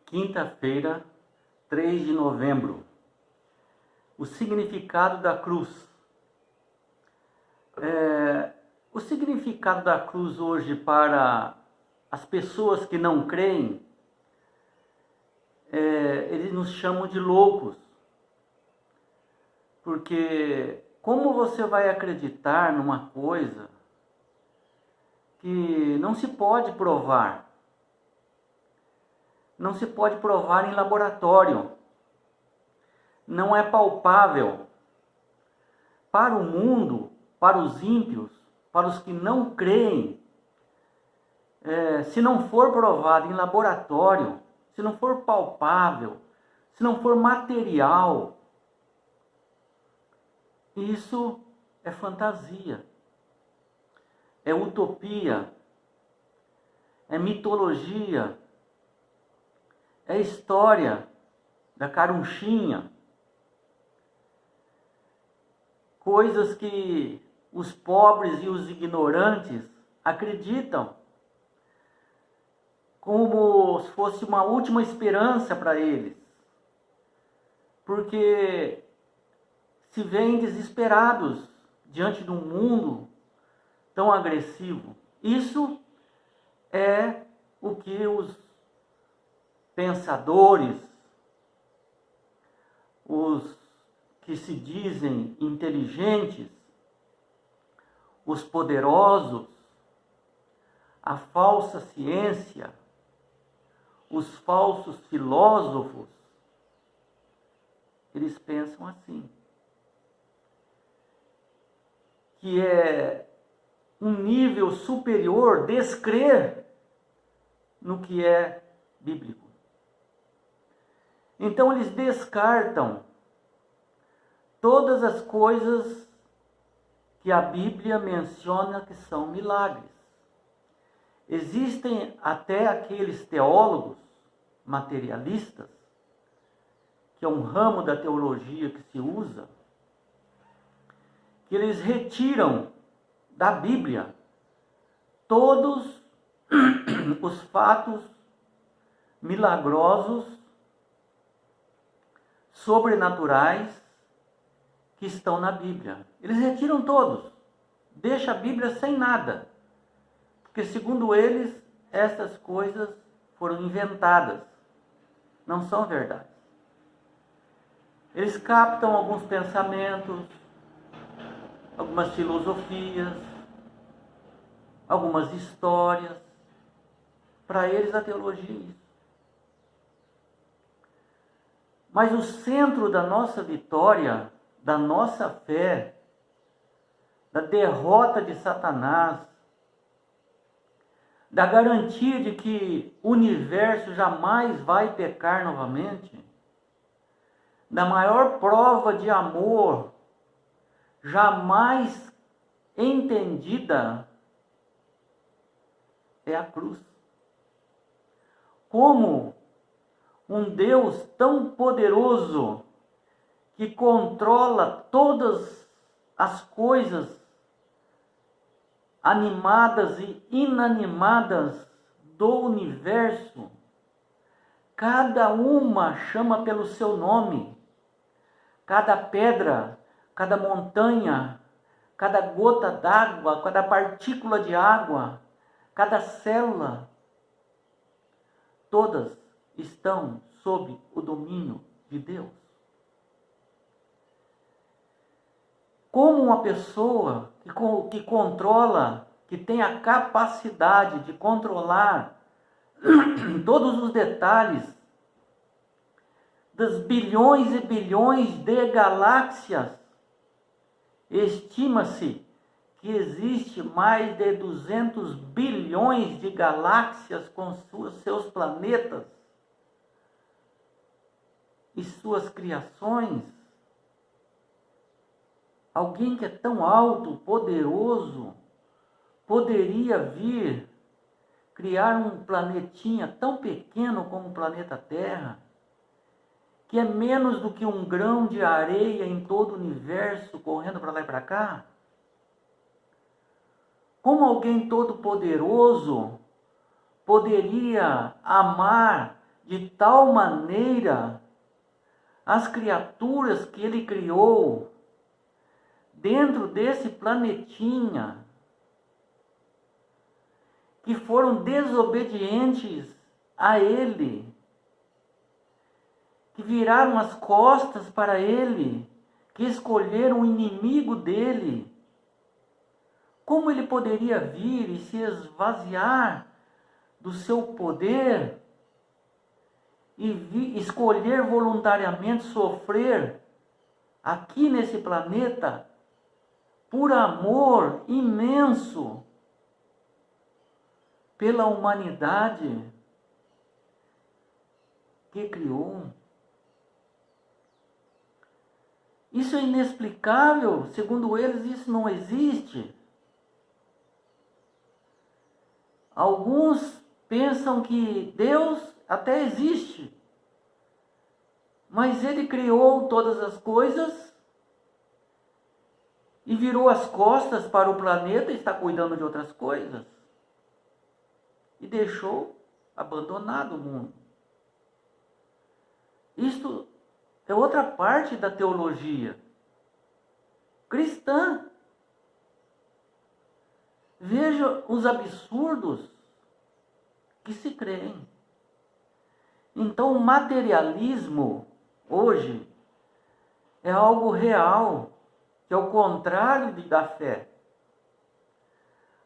Quinta-feira, 3 de novembro. O significado da cruz. O significado da cruz hoje para as pessoas que não creem, eles nos chamam de loucos. Porque como você vai acreditar numa coisa que não se pode provar? Não se pode provar em laboratório. Não é palpável. Para o mundo, para os ímpios, para os que não creem, se não for provado em laboratório, se não for palpável, se não for material, isso é fantasia, é utopia, é mitologia, é história da carunchinha, coisas que os pobres e os ignorantes acreditam como se fosse uma última esperança para eles, porque se veem desesperados diante de um mundo tão agressivo. Isso é o que os pensadores, os que se dizem inteligentes, os poderosos, a falsa ciência, os falsos filósofos, eles pensam assim, que é um nível superior descrer no que é bíblico. Então eles descartam todas as coisas que a Bíblia menciona que são milagres. Existem até aqueles teólogos materialistas, que é um ramo da teologia que se usa, que eles retiram da Bíblia todos os fatos milagrosos, sobrenaturais que estão na Bíblia. Eles retiram todos, deixa a Bíblia sem nada, porque segundo eles, essas coisas foram inventadas, não são verdades. Eles captam alguns pensamentos, algumas filosofias, algumas histórias. Para eles a teologia é isso. Mas o centro da nossa vitória, da nossa fé, da derrota de Satanás, da garantia de que o universo jamais vai pecar novamente, da maior prova de amor jamais entendida, é a cruz. Como um Deus tão poderoso que controla todas as coisas animadas e inanimadas do universo, cada uma chama pelo seu nome, cada pedra, cada montanha, cada gota d'água, cada partícula de água, cada célula, todas estão sob o domínio de Deus. Como uma pessoa que controla, que tem a capacidade de controlar todos os detalhes das bilhões e bilhões de galáxias, estima-se que existe mais de 200 bilhões de galáxias com seus planetas e suas criações. Alguém que é tão alto, poderoso, poderia vir criar um planetinha tão pequeno como o planeta Terra, que é menos do que um grão de areia em todo o universo, correndo para lá e para cá? Como alguém todo poderoso poderia amar de tal maneira as criaturas que ele criou dentro desse planetinha, que foram desobedientes a ele, que viraram as costas para ele, que escolheram o inimigo dele, como ele poderia vir e se esvaziar do seu poder e escolher voluntariamente sofrer aqui nesse planeta por amor imenso pela humanidade que criou? Isso é inexplicável, segundo eles, isso não existe. Alguns pensam que Deus até existe, mas ele criou todas as coisas e virou as costas para o planeta e está cuidando de outras coisas. E deixou abandonado o mundo. Isto é outra parte da teologia cristã. Veja os absurdos que se creem. Então, o materialismo hoje é algo real, que é o contrário da fé.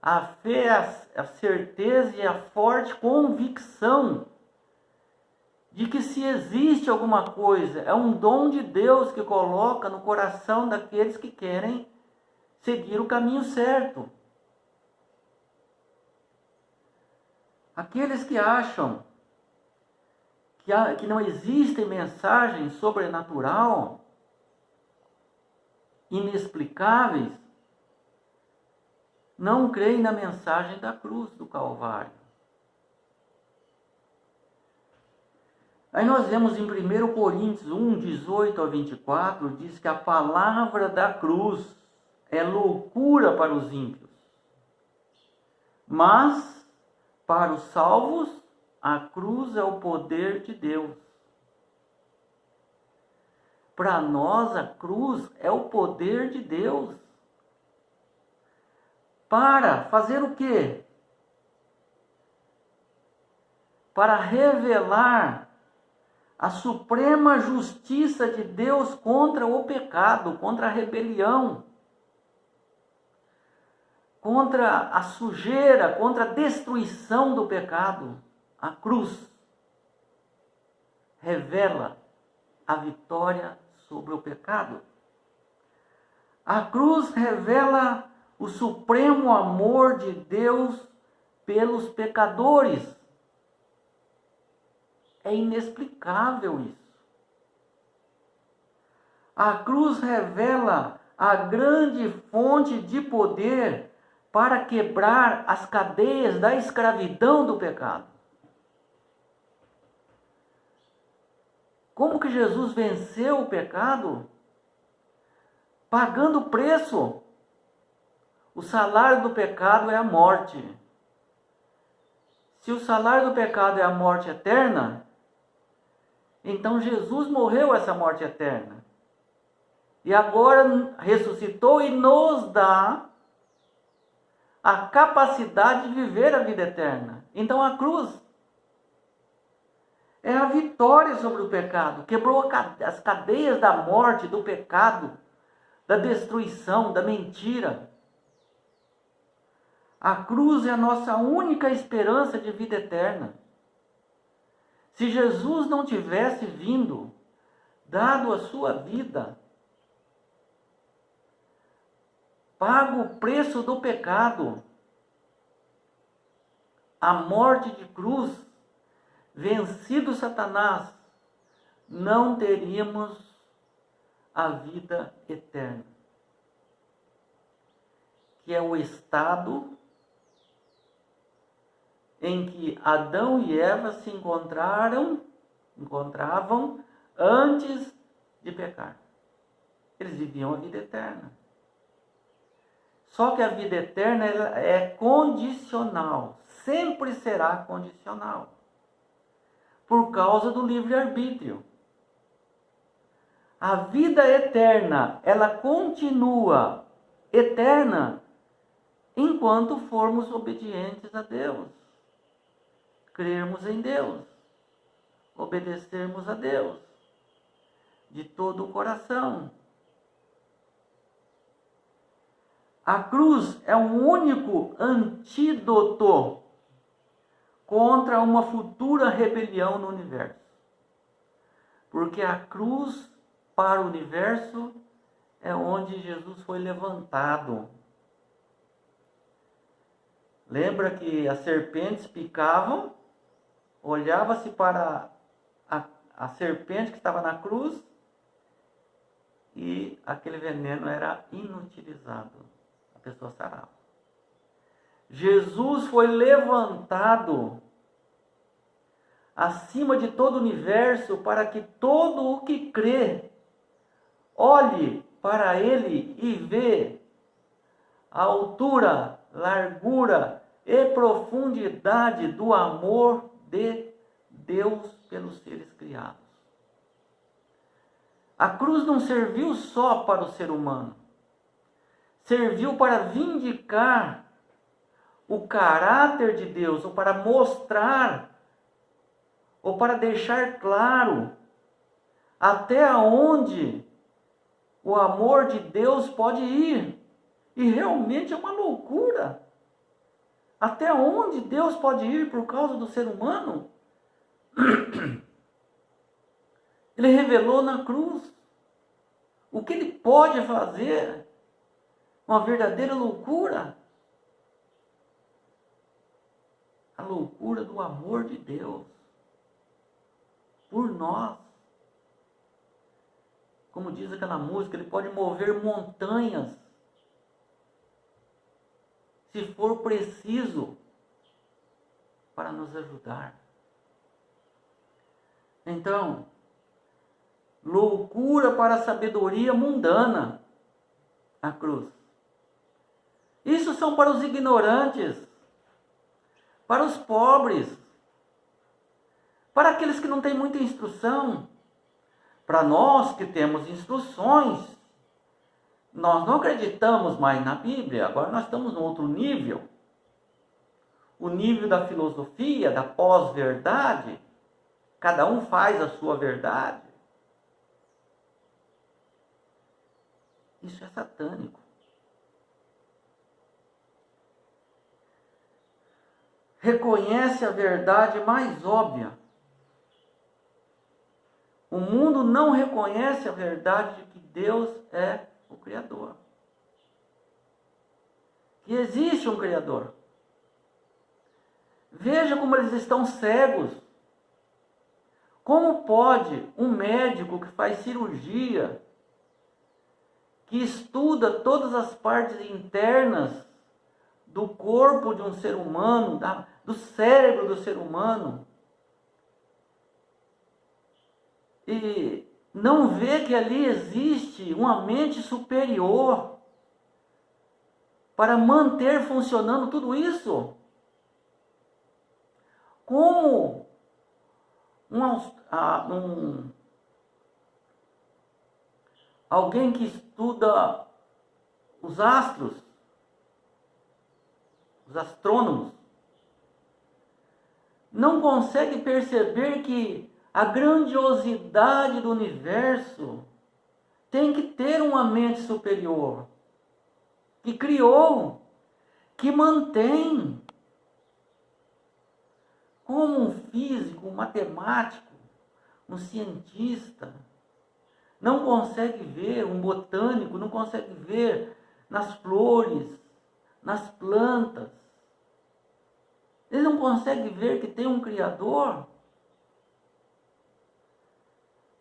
A fé é a certeza e a forte convicção de que se existe alguma coisa, é um dom de Deus que coloca no coração daqueles que querem seguir o caminho certo. Aqueles que acham que não existe mensagem sobrenatural, inexplicáveis, não creem na mensagem da cruz do Calvário. Aí nós vemos em 1 Coríntios 1, 18 a 24, diz que a palavra da cruz é loucura para os ímpios, mas para os salvos, a cruz é o poder de Deus. Para nós, a cruz é o poder de Deus. Para fazer o quê? Para revelar a suprema justiça de Deus contra o pecado, contra a rebelião, contra a sujeira, contra a destruição do pecado. A cruz revela a vitória sobre o pecado. A cruz revela o supremo amor de Deus pelos pecadores. É inexplicável isso. A cruz revela a grande fonte de poder para quebrar as cadeias da escravidão do pecado. Como que Jesus venceu o pecado? Pagando o preço. O salário do pecado é a morte. Se o salário do pecado é a morte eterna, então Jesus morreu essa morte eterna. E agora ressuscitou e nos dá a capacidade de viver a vida eterna. Então a cruz é a vitória sobre o pecado. Quebrou as cadeias da morte, do pecado, da destruição, da mentira. A cruz é a nossa única esperança de vida eterna. Se Jesus não tivesse vindo, dado a sua vida, pago o preço do pecado, a morte de cruz, vencido Satanás, não teríamos a vida eterna, que é o estado em que Adão e Eva se encontravam antes de pecar. Eles viviam a vida eterna. Só que a vida eterna é condicional, sempre será condicional. por causa do livre-arbítrio. A vida eterna, ela continua eterna enquanto formos obedientes a Deus, crermos em Deus, obedecermos a Deus de todo o coração. A cruz é o único antídoto contra uma futura rebelião no universo. Porque a cruz para o universo é onde Jesus foi levantado. Lembra que as serpentes picavam, olhava-se para a serpente que estava na cruz e aquele veneno era inutilizado. A pessoa sarava. Jesus foi levantado acima de todo o universo para que todo o que crê olhe para ele e vê a altura, largura e profundidade do amor de Deus pelos seres criados. A cruz não serviu só para o ser humano, serviu para vindicar o caráter de Deus, ou para mostrar, ou para deixar claro até onde o amor de Deus pode ir. E realmente é uma loucura. Até onde Deus pode ir por causa do ser humano? Ele revelou na cruz o que ele pode fazer. Uma verdadeira loucura. A loucura do amor de Deus por nós. Como diz aquela música, ele pode mover montanhas se for preciso para nos ajudar. Então, loucura para a sabedoria mundana, a cruz. Isso são para os ignorantes, para os pobres, para aqueles que não têm muita instrução. Para nós que temos instruções, nós não acreditamos mais na Bíblia, agora nós estamos em outro nível. O nível da filosofia, da pós-verdade. Cada um faz a sua verdade. Isso é satânico. Reconhece a verdade mais óbvia. O mundo não reconhece a verdade de que Deus é o Criador. Que existe um Criador. Veja como eles estão cegos. Como pode um médico que faz cirurgia, que estuda todas as partes internas do corpo de um ser humano, do cérebro do ser humano, e não vê que ali existe uma mente superior para manter funcionando tudo isso? Como alguém que estuda os astros, os astrônomos, não consegue perceber que a grandiosidade do universo tem que ter uma mente superior, que criou, que mantém. Como um físico, um matemático, um cientista não consegue ver, um botânico não consegue ver nas flores, nas plantas. Ele não consegue ver que tem um Criador.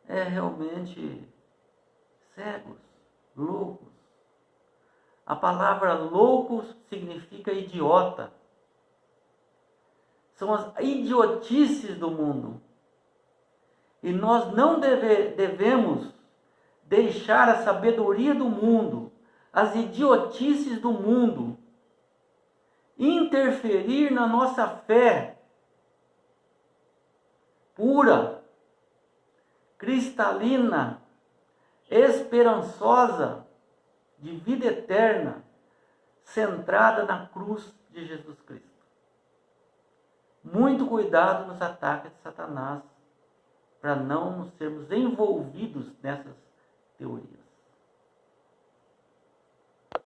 É realmente cegos, loucos. A palavra loucos significa idiota. São as idiotices do mundo. E nós não devemos deixar a sabedoria do mundo, as idiotices do mundo, interferir na nossa fé. pura, cristalina, esperançosa, de vida eterna, centrada na cruz de Jesus Cristo. Muito cuidado nos ataques de Satanás, para não sermos envolvidos nessas teorias.